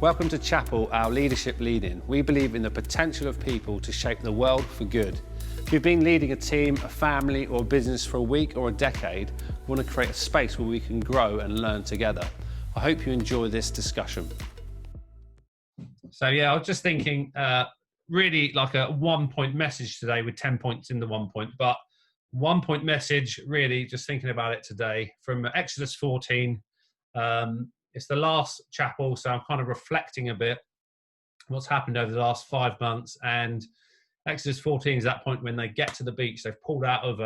Welcome to Chapel, our leadership lead-in. We believe in the potential of people to shape the world for good. If you've been leading a team, a family or a business for a week or a decade, we want to create a space where we can grow and learn together. I hope you enjoy this discussion. So yeah, I was just thinking really like a 1-point message today with 10 points in the 1 point, but 1 point message really just thinking about it today from Exodus 14. It's the last chapel, so I'm kind of reflecting a bit what's happened over the last 5 months. And Exodus 14 is that point when they get to the beach. They've pulled out of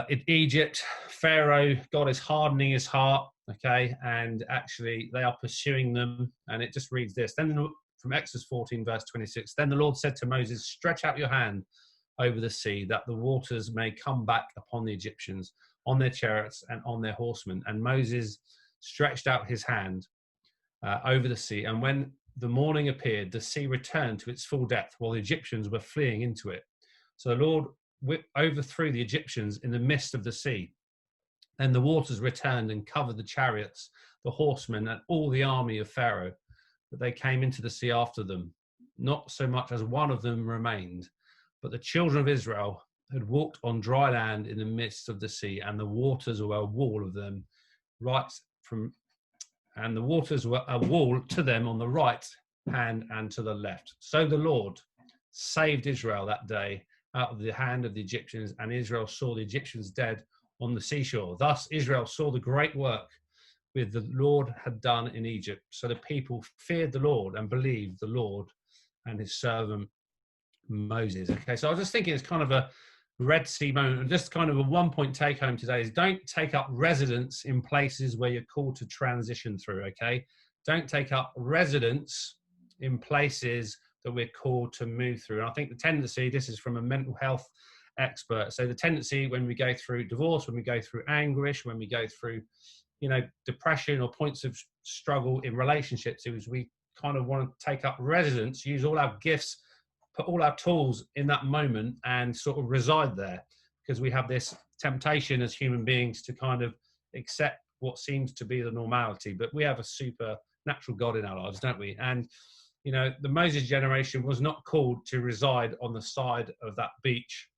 in Egypt. Pharaoh, God is hardening his heart, okay, and actually they are pursuing them. And it just reads this. Then from Exodus 14, verse 26, then the Lord said to Moses, stretch out your hand over the sea, that the waters may come back upon the Egyptians, on their chariots and on their horsemen. And Moses stretched out his hand over the sea, and when the morning appeared, the sea returned to its full depth, while the Egyptians were fleeing into it. So the Lord overthrew the Egyptians in the midst of the sea. Then the waters returned and covered the chariots, the horsemen, and all the army of Pharaoh, but they came into the sea after them. Not so much as one of them remained, but the children of Israel had walked on dry land in the midst of the sea, and the waters were a wall of them and the waters were a wall to them on the right hand and to the left. So the Lord saved Israel that day out of the hand of the Egyptians, and Israel saw the Egyptians dead on the seashore. Thus Israel saw the great work which the Lord had done in Egypt. So the people feared the Lord and believed the Lord and his servant Moses. Okay, so I was just thinking it's kind of a Red Sea moment, and just kind of a 1 point take home today is don't take up residence in places where you're called to transition through. Okay, don't take up residence in places that we're called to move through. And I think the tendency, this is from a mental health expert, so the tendency when we go through divorce, when we go through anguish, when we go through depression or points of struggle in relationships, is we kind of want to take up residence, use all our gifts, put all our tools in that moment and sort of reside there, because we have this temptation as human beings to kind of accept what seems to be the normality. But we have a supernatural God in our lives, don't we? And, the Moses generation was not called to reside on the side of that beach,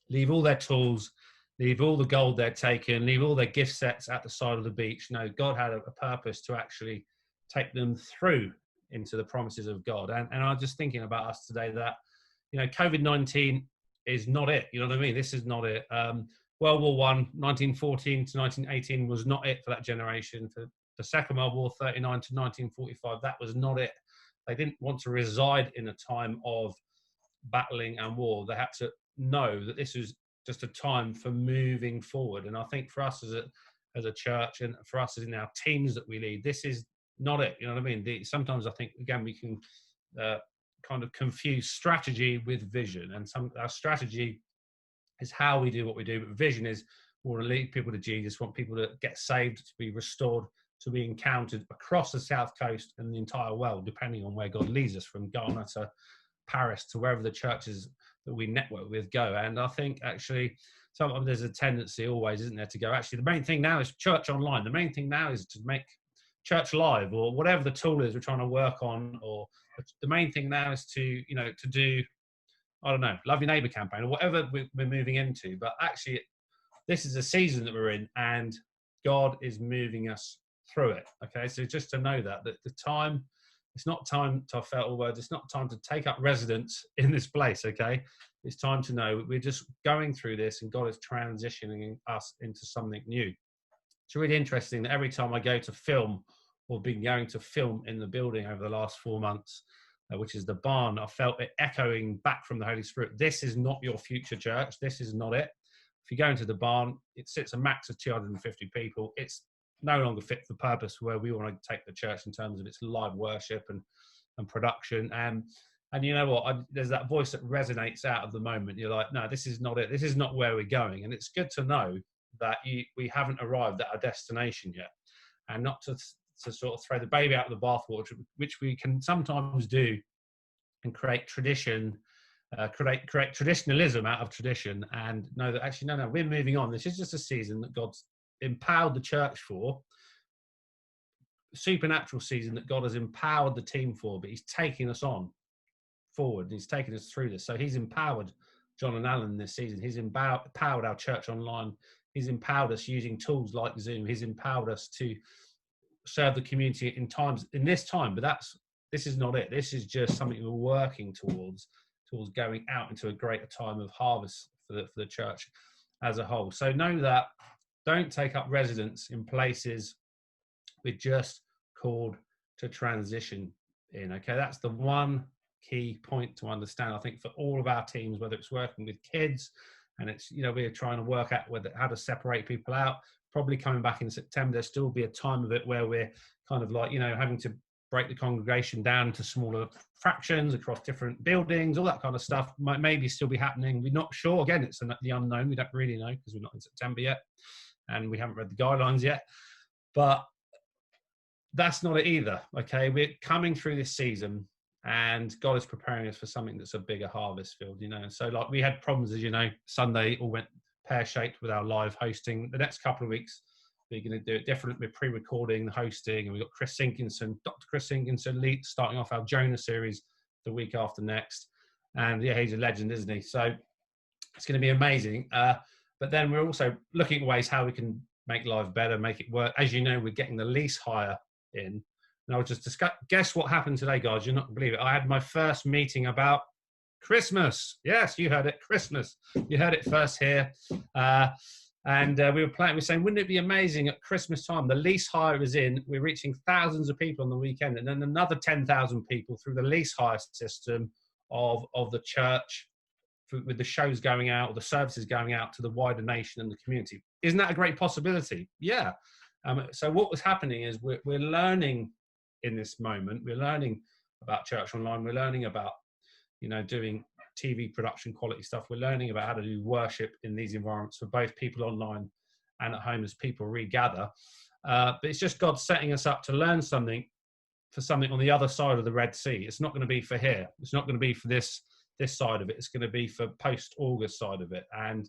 leave all their tools, leave all the gold they're taken, leave all their gift sets at the side of the beach. No, God had a purpose to actually take them through into the promises of God. And I'm just thinking about us today that, COVID-19 is not it. You know what I mean? This is not it. World War I, 1914 to 1918 was not it for that generation. For the Second World War, 39 to 1945, that was not it. They didn't want to reside in a time of battling and war. They had to know that this was just a time for moving forward. And I think for us as a church, and for us as in our teams that we lead, this is not it. You know what I mean? Sometimes I think, again, we can kind of confuse strategy with vision. And our strategy is how we do what we do, but vision is we want to lead people to Jesus, want people to get saved, to be restored, to be encountered across the South Coast and the entire world, depending on where God leads us, from Ghana to Paris to wherever the churches that we network with go. And I think actually sometimes there's a tendency always, isn't there, to go, actually the main thing now is church online. The main thing now is to make church live, or whatever the tool is we're trying to work on, or the main thing now is to do, I don't know, love your neighbor campaign or whatever we're moving into. But actually this is a season that we're in, and God is moving us through it. Okay, so just to know that the time, it's not time to, I felt all words, it's not time to take up residence in this place. Okay, it's time to know we're just going through this, and God is transitioning us into something new. It's really interesting that every time I go to film, or been going to film in the building over the last 4 months, which is the barn, I felt it echoing back from the Holy Spirit. This is not your future church. This is not it. If you go into the barn, it sits a max of 250 people. It's no longer fit for purpose where we want to take the church in terms of its live worship and production. And you know what? There's that voice that resonates out of the moment. You're like, no, this is not it. This is not where we're going. And it's good to know that we haven't arrived at our destination yet, and not to sort of throw the baby out of the bathwater, which we can sometimes do, and create tradition, create traditionalism out of tradition, and know that actually, no, we're moving on. This is just a season that God's empowered the church for, supernatural season that God has empowered the team for, but he's taking us on forward. And he's taking us through this. So he's empowered John and Alan this season. He's empowered our church online. He's empowered us using tools like Zoom. He's empowered us to serve the community in this time. But this is not it. This is just something we're working towards going out into a greater time of harvest for the church as a whole. So know that. Don't take up residence in places we're just called to transition in. Okay, that's the one key point to understand, I think, for all of our teams, whether it's working with kids and it's, we're trying to work out how to separate people out. Probably coming back in September, there'll still be a time of it where we're kind of like, having to break the congregation down into smaller fractions across different buildings, all that kind of stuff might maybe still be happening. We're not sure. Again, it's the unknown. We don't really know because we're not in September yet and we haven't read the guidelines yet. But that's not it either. Okay, we're coming through this season and God is preparing us for something that's a bigger harvest field, So like we had problems, as Sunday all went pear-shaped with our live hosting. The next couple of weeks, we're going to do it different. We're pre-recording the hosting, and we've got Dr. Chris Sinkinson starting off our Jonah series the week after next. And yeah, he's a legend, isn't he? So it's going to be amazing. But then we're also looking at ways how we can make live better, make it work. As you know, we're getting the lease hire in. And I'll just guess what happened today, guys. You're not going to believe it. I had my first meeting about Christmas. Yes, you heard it, Christmas. You heard it first here. And we were saying, wouldn't it be amazing at Christmas time? The lease hire is in. We're reaching thousands of people on the weekend, and then another 10,000 people through the lease hire system of the church, with the shows going out, or the services going out to the wider nation and the community. Isn't that a great possibility? Yeah. So what was happening is we're learning in this moment. We're learning about church online. We're learning about, doing TV production quality stuff. We're learning about how to do worship in these environments for both people online and at home as people regather. But it's just God setting us up to learn something on the other side of the Red Sea. It's not going to be for here. It's not going to be for this side of it. It's going to be for post-August side of it. And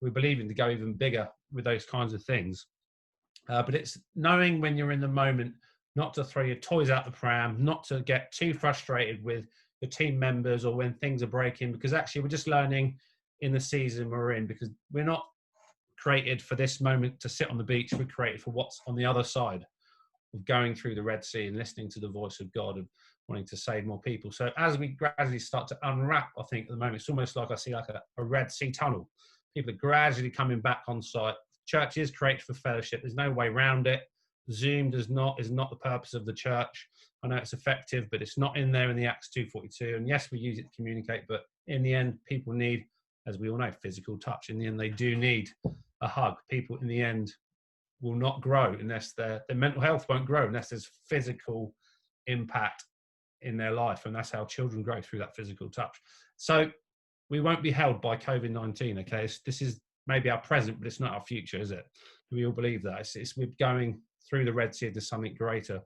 we're believing to go even bigger with those kinds of things. But it's knowing when you're in the moment not to throw your toys out the pram, not to get too frustrated with the team members or when things are breaking, because actually we're just learning in the season we're in, because we're not created for this moment to sit on the beach. We're created for what's on the other side of going through the Red Sea and listening to the voice of God and wanting to save more people. So as we gradually start to unwrap, I think at the moment, it's almost like I see like a Red Sea tunnel. People are gradually coming back on site. Church is created for fellowship. There's no way around it. Zoom is not the purpose of the church. I know it's effective, but it's not in there in the Acts 2:42. And yes, we use it to communicate, but in the end, people need, as we all know, physical touch. In the end, they do need a hug. People in the end will not grow unless their mental health won't grow unless there's physical impact in their life. And that's how children grow, through that physical touch. So we won't be held by COVID-19, okay? This is maybe our present, but it's not our future, is it? We all believe that. We're going through the Red Sea to something greater.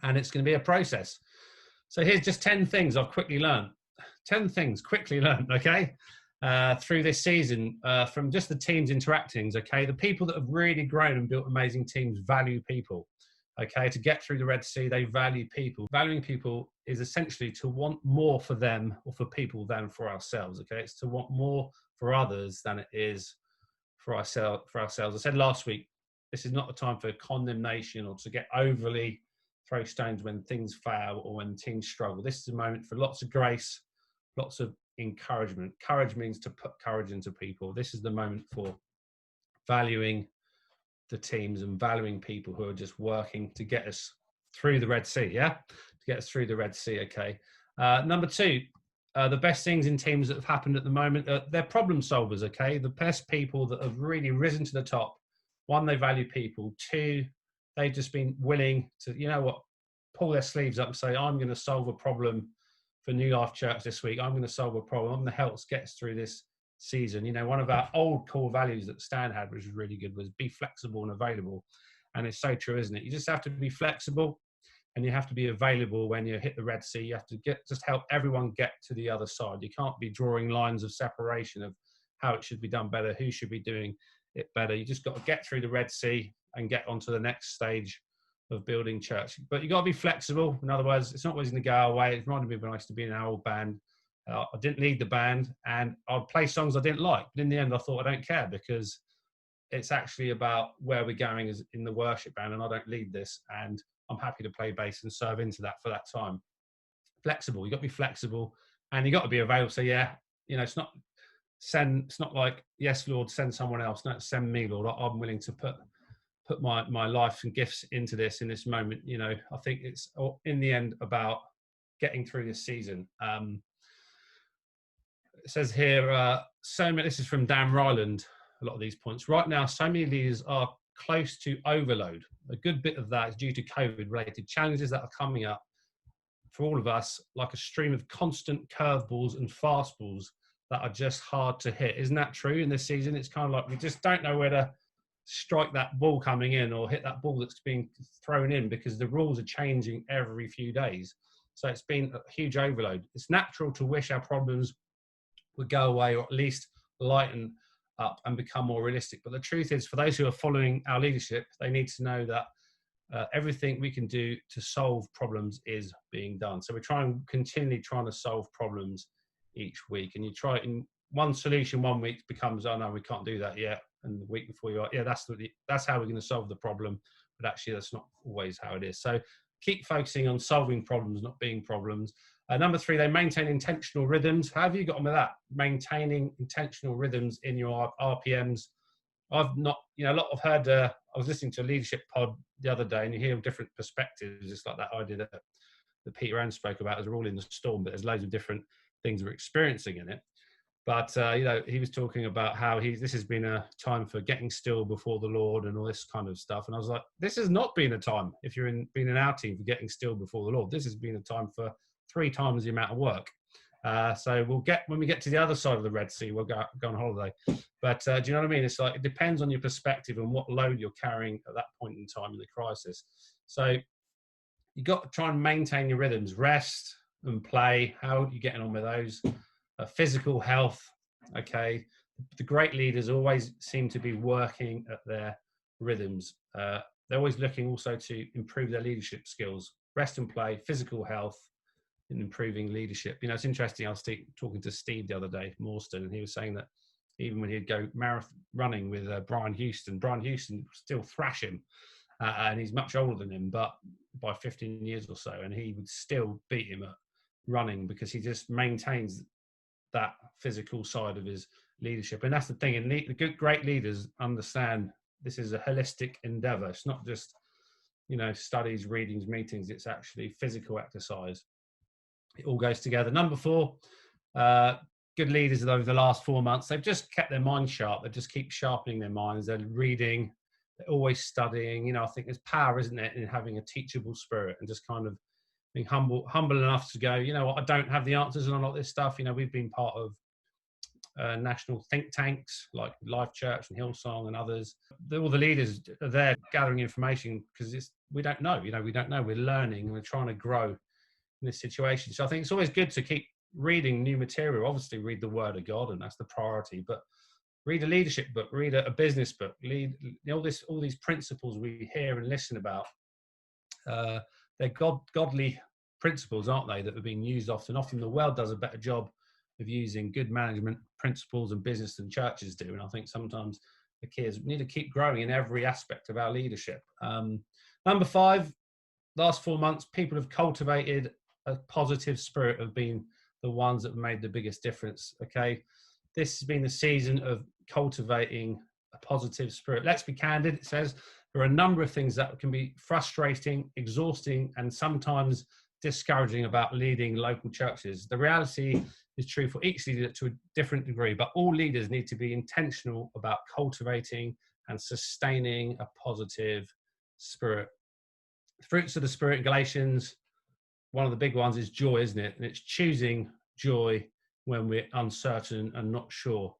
And it's going to be a process. So here's just 10 things I've quickly learned. 10 things quickly learned, okay? Through this season, from just the teams interacting, okay? The people that have really grown and built amazing teams value people, okay? To get through the Red Sea, they value people. Valuing people is essentially to want more for them or for people than for ourselves, okay? It's to want more for others than it is for ourselves. I said last week, this is not the time for condemnation or to get overly throw stones when things fail or when teams struggle. This is a moment for lots of grace, lots of encouragement. Courage means to put courage into people. This is the moment for valuing the teams and valuing people who are just working to get us through the Red Sea, yeah? To get us through the Red Sea, okay? Number two, the best things in teams that have happened at the moment, they're problem solvers, okay? The best people that have really risen to the top. One, they value people. Two, they've just been willing to, pull their sleeves up and say, I'm going to solve a problem for New Life Church this week. I'm going to solve a problem. I'm going to help us get us through this season. One of our old core values that Stan had, which was really good, was be flexible and available. And it's so true, isn't it? You just have to be flexible and you have to be available when you hit the Red Sea. You have to just help everyone get to the other side. You can't be drawing lines of separation of how it should be done better, who should be doing it better. You just got to get through the Red Sea and get onto the next stage of building church. But you've got to be flexible. In other words, it's not always going to go away. It reminded me when I used to be in our old band. I didn't lead the band, and I'd play songs I didn't like. But in the end, I thought I don't care, because it's actually about where we're going as in the worship band, and I don't lead this, and I'm happy to play bass and serve into that for that time. Flexible. You've got to be flexible, and you've got to be available. So yeah, it's not like, yes, Lord, send someone else. No, send me, Lord. I'm willing to put my life and gifts into this in this moment. I think it's in the end about getting through this season. It says here, this is from Dan Ryland, a lot of these points. Right now, so many leaders are close to overload. A good bit of that is due to COVID-related challenges that are coming up for all of us, like a stream of constant curveballs and fastballs that are just hard to hit. Isn't that true in this season? It's kind of like we just don't know where to strike that ball coming in or hit that ball that's being thrown in, because the rules are changing every few days. So it's been a huge overload. It's natural to wish our problems would go away, or at least lighten up and become more realistic. But the truth is, for those who are following our leadership, they need to know that everything we can do to solve problems is being done. So we're continually trying to solve problems each week. And you try in one solution one week becomes, oh no, we can't do that yet. And the week before you are, yeah, that's how we're going to solve the problem. But actually, that's not always how it is. So keep focusing on solving problems, not being problems. Number 3, they maintain intentional rhythms. How have you got on with that? Maintaining intentional rhythms in your RPMs. I've heard, I was listening to a leadership pod the other day, and you hear different perspectives. It's like that idea that Peter Ann spoke about as we're all in the storm, but there's loads of different things we're experiencing in it. But, he was talking about how this has been a time for getting still before the Lord and all this kind of stuff. And I was like, this has not been a time, if you're been in our team, for getting still before the Lord. This has been a time for 3 times the amount of work. So when we get to the other side of the Red Sea, we'll go on holiday. But do you know what I mean? It's like, it depends on your perspective and what load you're carrying at that point in time in the crisis. So you got to try and maintain your rhythms, rest and play. How are you getting on with those? Physical health. Okay. The great leaders always seem to be working at their rhythms. They're always looking also to improve their leadership skills, rest and play, physical health, and improving leadership. It's interesting. I was talking to Steve the other day, Morstan, and he was saying that even when he'd go marathon running with Brian Houston would still thrash him. And he's much older than him, but by 15 years or so, and he would still beat him at running because he just maintains that physical side of his leadership. And that's the thing. And the great leaders understand this is a holistic endeavor. It's not just, studies, readings, meetings. It's actually physical exercise. It all goes together. Number 4, good leaders over the last 4 months, they've just kept their minds sharp. They just keep sharpening their minds. They're reading, they're always studying. I think there's power, isn't it, in having a teachable spirit and just kind of being humble enough to go, I don't have the answers on a lot of this stuff. We've been part of national think tanks like Life Church and Hillsong and others. All the leaders are there gathering information because we don't know. We don't know. We're learning and we're trying to grow in this situation. So I think it's always good to keep reading new material. Obviously, read the Word of God, and that's the priority. But read a leadership book, read a business book, all these principles we hear and listen about. They're godly principles, aren't they, that are being used often. Often the world does a better job of using good management principles and business than churches do. And I think sometimes the key is we need to keep growing in every aspect of our leadership. Number 5, last 4 months, people have cultivated a positive spirit, have been the ones that have made the biggest difference. Okay. This has been the season of cultivating a positive spirit. Let's be candid. It says there are a number of things that can be frustrating, exhausting, and sometimes discouraging about leading local churches. The reality is true for each leader to a different degree, but all leaders need to be intentional about cultivating and sustaining a positive spirit. The fruits of the Spirit in Galatians, one of the big ones is joy, isn't it? And it's choosing joy when we're uncertain and not sure.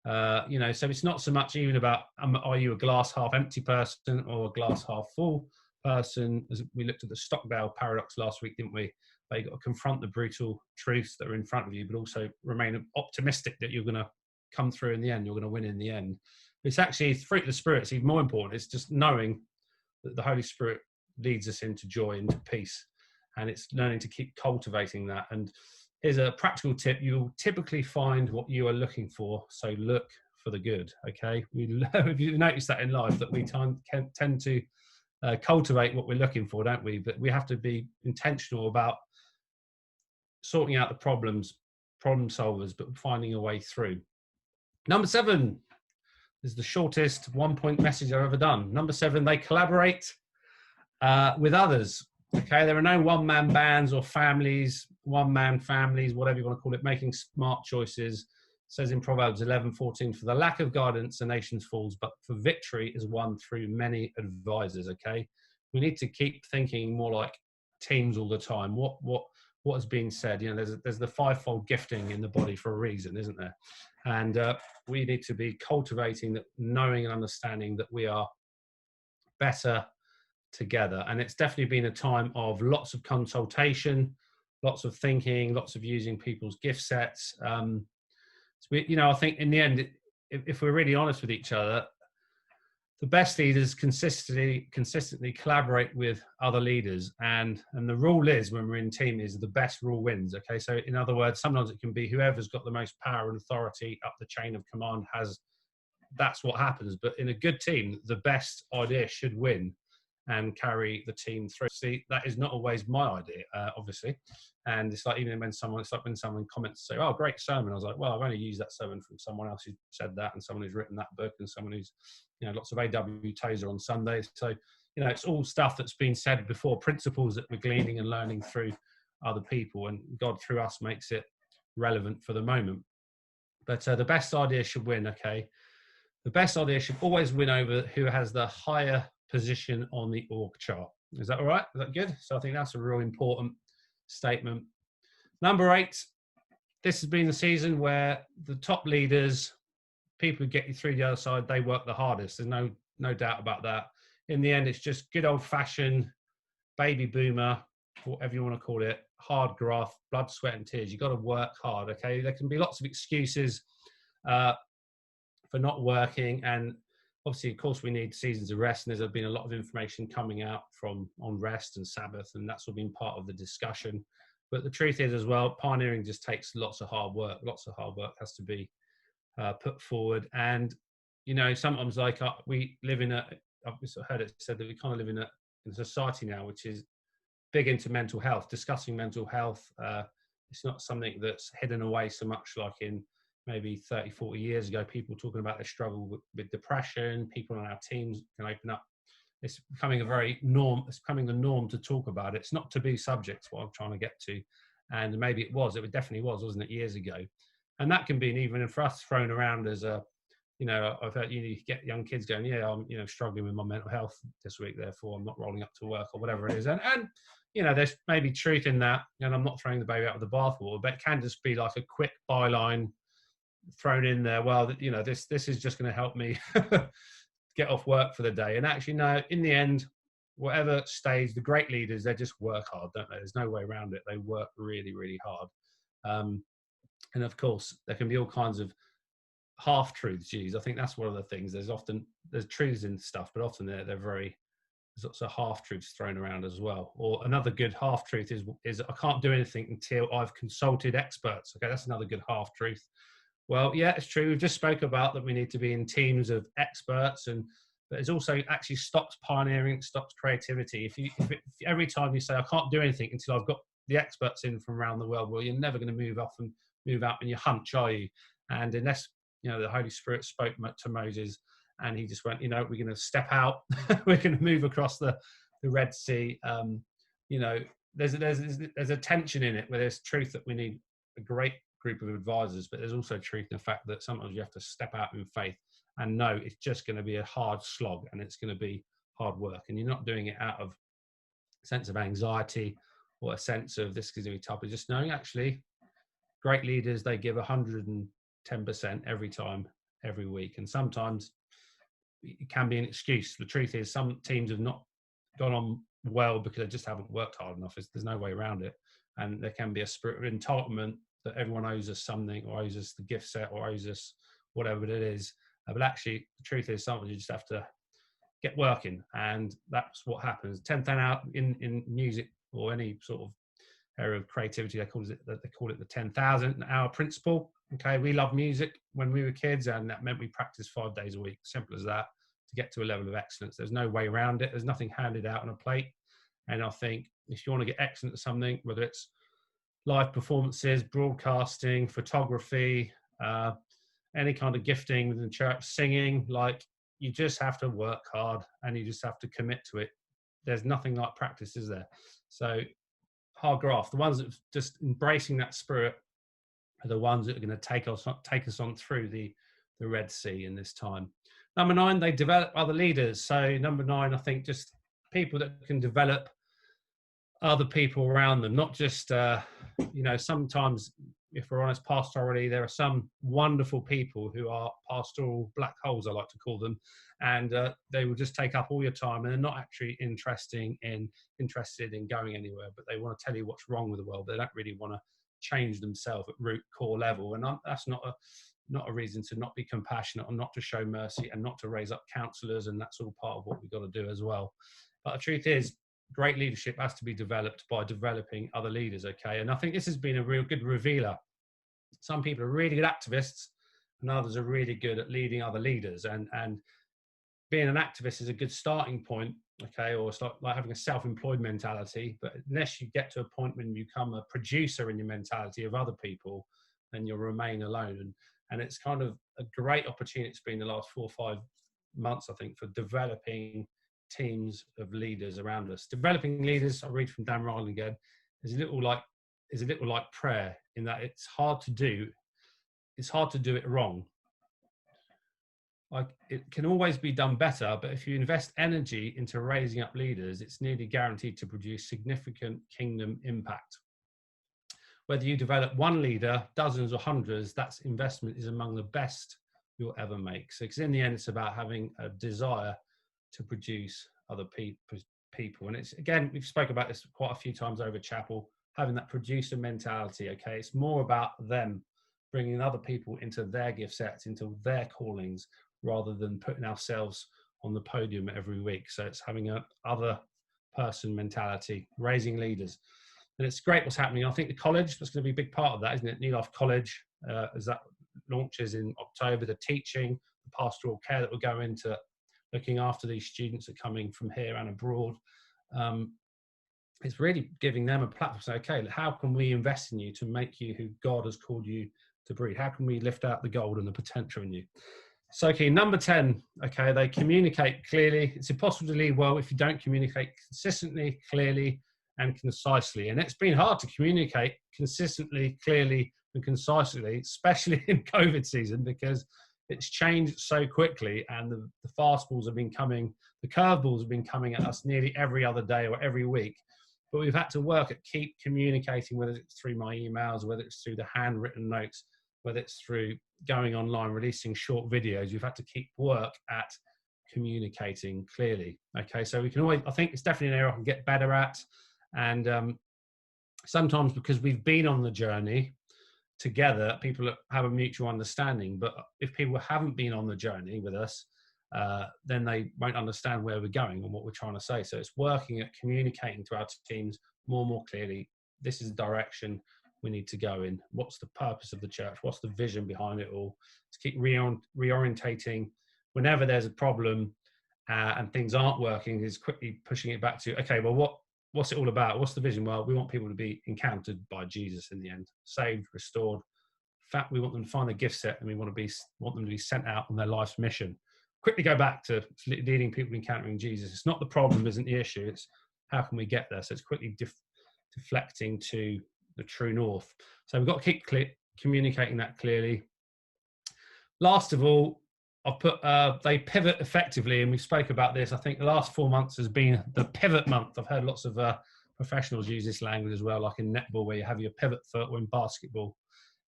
So it's not so much even about, are you a glass half empty person or a glass half full person? As we looked at the Stockdale paradox last week, didn't we? You've got to confront the brutal truths that are in front of you, but also remain optimistic that you're going to come through in the end. You're going to win in the end. It's actually fruit of the Spirit. It's even more important. It's just knowing that the Holy Spirit leads us into joy, into peace. And it's learning to keep cultivating that. And here's a practical tip: you'll typically find what you are looking for, so look for the good. Okay, if you notice that in life, that we tend to cultivate what we're looking for, don't we? But we have to be intentional about sorting out the problem solvers, but finding a way through. Number 7 is the shortest 1-point message I've ever done. Number 7, they collaborate with others. Okay, there are no one-man bands or families, one-man families, whatever you want to call it, making smart choices. It says in Proverbs 11:14, for the lack of guidance, a nation falls, but for victory is won through many advisors. Okay, we need to keep thinking more like teams all the time. What has been said? You know, there's the fivefold gifting in the body for a reason, isn't there? And we need to be cultivating that, knowing and understanding that we are better together. And it's definitely been a time of lots of consultation, lots of thinking, lots of using people's gift sets. I think in the end, if we're really honest with each other, the best leaders consistently collaborate with other leaders, and the rule is, when we're in team, is the best rule wins. Okay, so in other words, sometimes it can be whoever's got the most power and authority up the chain of command that's what happens. But in a good team, the best idea should win and carry the team through. See, that is not always my idea, obviously. And it's like, even when someone comments, say, "Oh, great sermon." I was like, well, I've only used that sermon from someone else who said that, and someone who's written that book, and someone who's, lots of AW Tozer on Sundays. So, it's all stuff that's been said before, principles that we're gleaning and learning through other people, and God through us makes it relevant for the moment. But the best idea should win. Okay, the best idea should always win over who has the higher position on the org chart. Is that all right? Is that good? So I think that's a real important statement. Number 8, this has been the season where the top leaders, people who get you through the other side, they work the hardest. There's no doubt about that. In the end, it's just good old fashioned baby boomer, whatever you want to call it, hard graft, blood, sweat and tears. You've got to work hard. Okay, there can be lots of excuses for not working, and obviously, of course, we need seasons of rest, and there's been a lot of information coming out on rest and Sabbath, and that's all been part of the discussion. But the truth is as well, pioneering just takes lots of hard work. Lots of hard work has to be put forward. And, sometimes we live in I've heard it said that we kind of live in a society now which is big into mental health, discussing mental health. It's not something that's hidden away so much like in maybe 30, 40 years ago, people talking about their struggle with depression. People on our teams can open up. It's becoming the norm to talk about it. It's not taboo subjects, what I'm trying to get to. And maybe it definitely was, wasn't it, years ago? And that can be, even for us, thrown around as a, I've heard, you get young kids going, yeah, I'm, struggling with my mental health this week, therefore I'm not rolling up to work, or whatever it is. And there's maybe truth in that. And I'm not throwing the baby out with the bathwater, but it can just be like a quick byline thrown in there. Well, this is just going to help me get off work for the day. And actually, no, in the end, whatever stage, the great leaders, they just work hard, don't they? There's no way around it. They work really, really hard. And of course, there can be all kinds of half-truths. Geez, I think that's one of the things. There's truths in stuff, but often there's lots of half-truths thrown around as well. Or another good half-truth is I can't do anything until I've consulted experts. Okay, that's another good half-truth. Well, yeah, it's true. We've just spoke about that we need to be in teams of experts, but it's also actually stops pioneering, stops creativity. If every time you say, I can't do anything until I've got the experts in from around the world, well, you're never going to move out in your hunch, are you? And unless, the Holy Spirit spoke to Moses and he just went, we're going to step out, we're going to move across the Red Sea. There's a tension in it where there's truth that we need a great group of advisors, but there's also truth in the fact that sometimes you have to step out in faith and know it's just going to be a hard slog and it's going to be hard work, and you're not doing it out of a sense of anxiety or a sense of this is going to be tough. It's just knowing actually great leaders, they give 110% every time, every week, and sometimes it can be an excuse. The truth is some teams have not gone on well because they just haven't worked hard enough. There's no way around it, and there can be a spirit of entitlement that everyone owes us something, or owes us the gift set, or owes us whatever it is. But actually, the truth is sometimes you just have to get working. And that's what happens. 10th hour in music or any sort of area of creativity, they call it the 10,000 hour principle. Okay, we love music when we were kids, and that meant we practiced 5 days a week. Simple as that, to get to a level of excellence. There's no way around it. There's nothing handed out on a plate. And I think if you want to get excellent at something, whether it's live performances, broadcasting, photography, any kind of gifting within the church, singing, like, you just have to work hard and you just have to commit to it. There's nothing like practice, is there? So hard graft, the ones that are just embracing that spirit are the ones that are going to take us on through the Red Sea in this time. Number 9, they develop other leaders. So number 9, I think, just people that can develop other people around them, not just, sometimes, if we're honest, pastorally, there are some wonderful people who are pastoral black holes, I like to call them, and they will just take up all your time, and they're not actually interested in going anywhere, but they want to tell you what's wrong with the world. They don't really want to change themselves at root core level, and that's not a reason to not be compassionate or not to show mercy and not to raise up counselors, and that's all part of what we've got to do as well. But the truth is, great leadership has to be developed by developing other leaders, okay? And I think this has been a real good revealer. Some people are really good activists and others are really good at leading other leaders. And being an activist is a good starting point, okay? Or it's like having a self-employed mentality, but unless you get to a point when you become a producer in your mentality of other people, then you'll remain alone. And it's kind of a great opportunity. It's been the last 4 or 5 months, I think, for developing teams of leaders around us. Developing leaders, I read from Dan Ryan again, is a little like prayer, in that it's hard to do it wrong. Like, it can always be done better, but if you invest energy into raising up leaders, it's nearly guaranteed to produce significant kingdom impact. Whether you develop one leader, dozens or hundreds, that investment is among the best you'll ever make. So, because in the end, it's about having a desire to produce other people. And it's, again, we've spoke about this quite a few times over chapel, having that producer mentality, okay? It's more about them bringing other people into their gift sets, into their callings, rather than putting ourselves on the podium every week. So it's having a other person mentality, raising leaders. And it's great what's happening. I think the college, that's going to be a big part of that, isn't it? New Life College, as that launches in October, the teaching, the pastoral care that will go into looking after these students that are coming from here and abroad. It's really giving them a platform to say, okay, how can we invest in you to make you who God has called you to be? How can we lift out the gold and the potential in you? So, okay, number 10, okay, they communicate clearly. It's impossible to lead well if you don't communicate consistently, clearly, and concisely. And it's been hard to communicate consistently, clearly, and concisely, especially in COVID season, because it's changed so quickly, and the fastballs have been coming, the curveballs have been coming at us nearly every other day or every week. But we've had to work at keep communicating, whether it's through my emails, whether it's through the handwritten notes, whether it's through going online, releasing short videos. We've had to keep work at communicating clearly. Okay, so we can always, I think it's definitely an area I can get better at. And sometimes, because we've been on the journey together, people have a mutual understanding. But if people haven't been on the journey with us, then they won't understand where we're going and what we're trying to say. So it's working at communicating to our teams more and more clearly. This is the direction we need to go in. What's the purpose of the church? What's the vision behind it all? To keep reorientating whenever there's a problem and things aren't working, is quickly pushing it back to, okay, well, what's it all about? What's the vision? Well, we want people to be encountered by Jesus in the end, saved, restored. In fact, we want them to find a gift set, and we want them to be sent out on their life's mission. Quickly go back to leading people encountering Jesus. It's not the problem, isn't the issue. It's how can we get there? So it's quickly deflecting to the true north. So we've got to keep communicating that clearly. Last of all, I've put they pivot effectively, and we spoke about this. I think the last 4 months has been the pivot month. I've heard lots of professionals use this language as well, like in netball, where you have your pivot foot, or in basketball,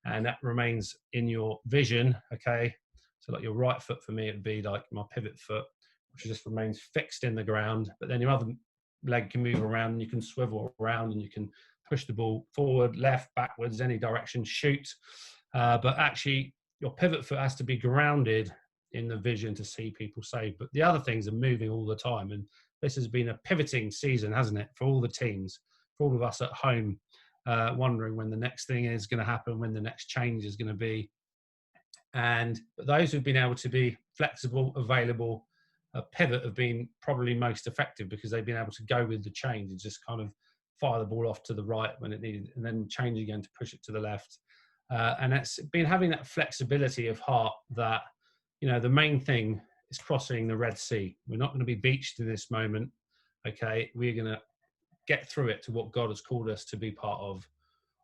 and that remains in your vision. Okay, so like your right foot for me, it'd be like my pivot foot, which just remains fixed in the ground. But then your other leg can move around, and you can swivel around, and you can push the ball forward, left, backwards, any direction, shoot. But actually, your pivot foot has to be grounded in the vision to see people saved. But the other things are moving all the time. And this has been a pivoting season, hasn't it, for all the teams, for all of us at home, wondering when the next thing is going to happen, when the next change is going to be. And those who've been able to be flexible, available, pivot have been probably most effective because they've been able to go with the change and just kind of fire the ball off to the right when it needed, and then change again to push it to the left. And it's been having that flexibility of heart that, you know, the main thing is crossing the Red Sea. We're not going to be beached in this moment. Okay, we're going to get through it to what God has called us to be part of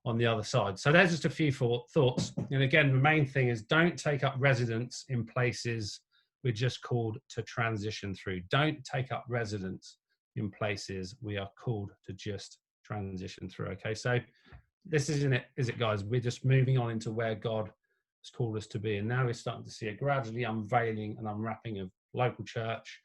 on the other side. So there's just a few thoughts. And again, the main thing is don't take up residence in places we're just called to transition through. Don't take up residence in places we are called to just transition through. Okay, so this isn't it, is it, guys? We're just moving on into where God has called us to be. And now we're starting to see a gradually unveiling and unwrapping of local church.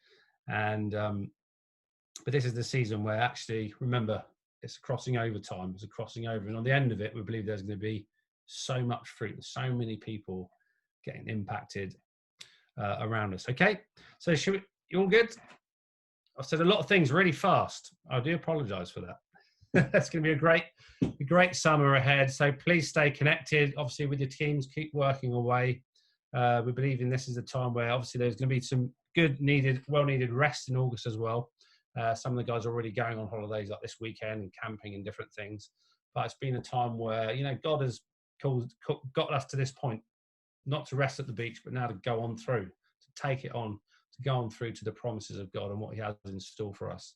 And but this is the season where actually, remember, it's a crossing over time. It's a crossing over. And on the end of it, we believe there's going to be so much fruit, so many people getting impacted around us. Okay, so you all good? I've said a lot of things really fast. I do apologize for that. That's going to be a great summer ahead. So please stay connected, obviously, with your teams. Keep working away. We believe in this is a time where obviously there's going to be some good, well-needed rest in August as well. Some of the guys are already going on holidays like this weekend and camping and different things. But it's been a time where, you know, God has got us to this point, not to rest at the beach, but now to go on through, to take it on, to go on through to the promises of God and what he has in store for us.